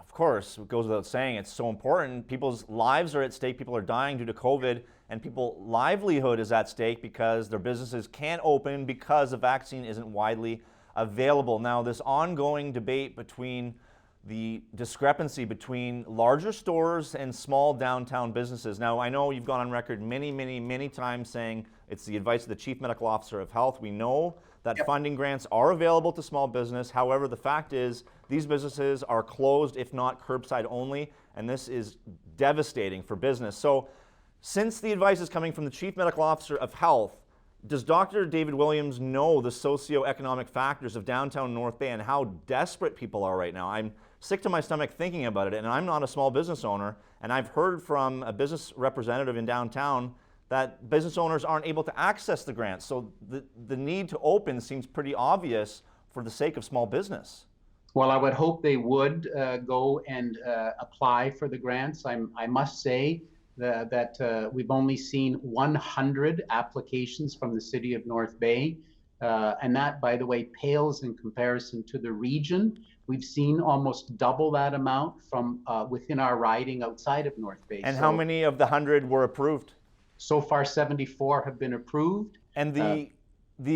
Of course, it goes without saying, it's so important. People's lives are at stake. People are dying due to COVID, and people's livelihood is at stake because their businesses can't open because the vaccine isn't widely available. Now, this ongoing debate between the discrepancy between larger stores and small downtown businesses. Now, I know you've gone on record many times saying it's the advice of the Chief Medical Officer of Health. We know that funding grants are available to small business. However, the fact is these businesses are closed, if not curbside only, and this is devastating for business. So since the advice is coming from the Chief Medical Officer of Health, does Dr. David Williams know the socioeconomic factors of downtown North Bay and how desperate people are right now? I'm sick to my stomach thinking about it, and I'm not a small business owner, and I've heard from a business representative in downtown that business owners aren't able to access the grants. So the need to open seems pretty obvious for the sake of small business. Well, I would hope they would go and apply for the grants. I must say that we've only seen 100 applications from the city of North Bay. And that, by the way, pales in comparison to the region. We've seen almost double that amount from within our riding outside of North Bay. And how many of the 100 were approved? So far, 74 have been approved. And the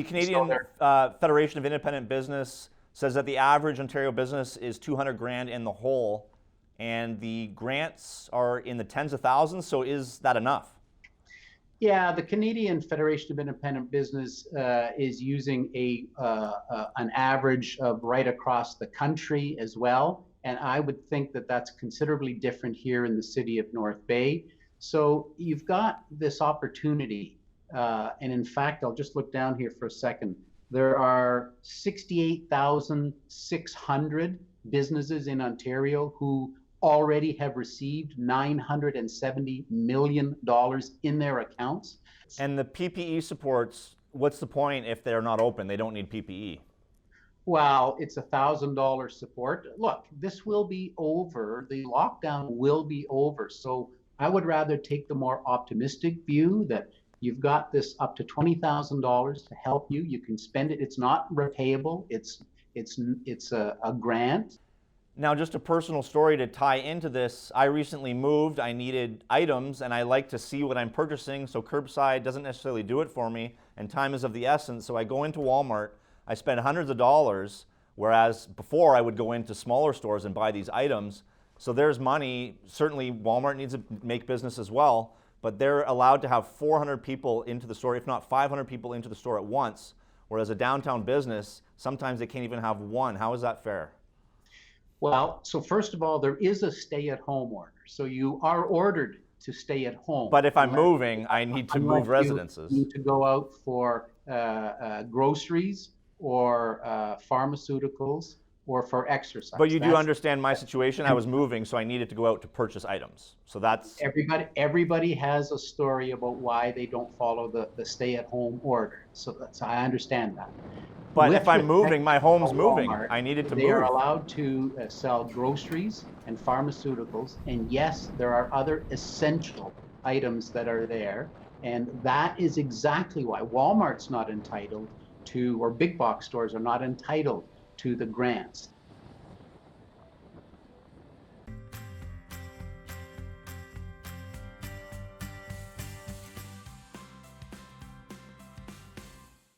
Canadian Federation of Independent Business says that the average Ontario business is $200,000 in the hole, and the grants are in the tens of thousands. So is that enough? Yeah, the Canadian Federation of Independent Business is using an average of right across the country as well. And I would think that that's considerably different here in the city of North Bay. So you've got this opportunity. And in fact, I'll just look down here for a second. There are 68,600 businesses in Ontario who already have received $970 million in their accounts. And the PPE supports, what's the point if they're not open? They don't need PPE. Well, it's $1,000 support. Look, this will be over. The lockdown will be over. So I would rather take the more optimistic view that you've got this up to $20,000 to help you. You can spend it. It's not repayable. It's a grant. Now, just a personal story to tie into this. I recently moved. I needed items, and I like to see what I'm purchasing, so curbside doesn't necessarily do it for me, and time is of the essence. So I go into Walmart. I spend hundreds of dollars, whereas before I would go into smaller stores and buy these items. So there's money. Certainly, Walmart needs to make business as well, but they're allowed to have 400 people into the store, if not 500 people into the store at once, whereas a downtown business, sometimes they can't even have one. How is that fair? Well, so first of all, there is a stay-at-home order. So you are ordered to stay at home. But if I'm moving, I need to move residences. You need to go out for groceries or pharmaceuticals or for exercise. But you do understand my situation. I was moving, so I needed to go out to purchase items. So that's... Everybody has a story about why they don't follow the stay-at-home order. So I understand that. But if I'm moving, my home's moving. I needed to move. They are allowed to sell groceries and pharmaceuticals. And yes, there are other essential items that are there. And that is exactly why Walmart's not entitled to, or big box stores are not entitled to the grants.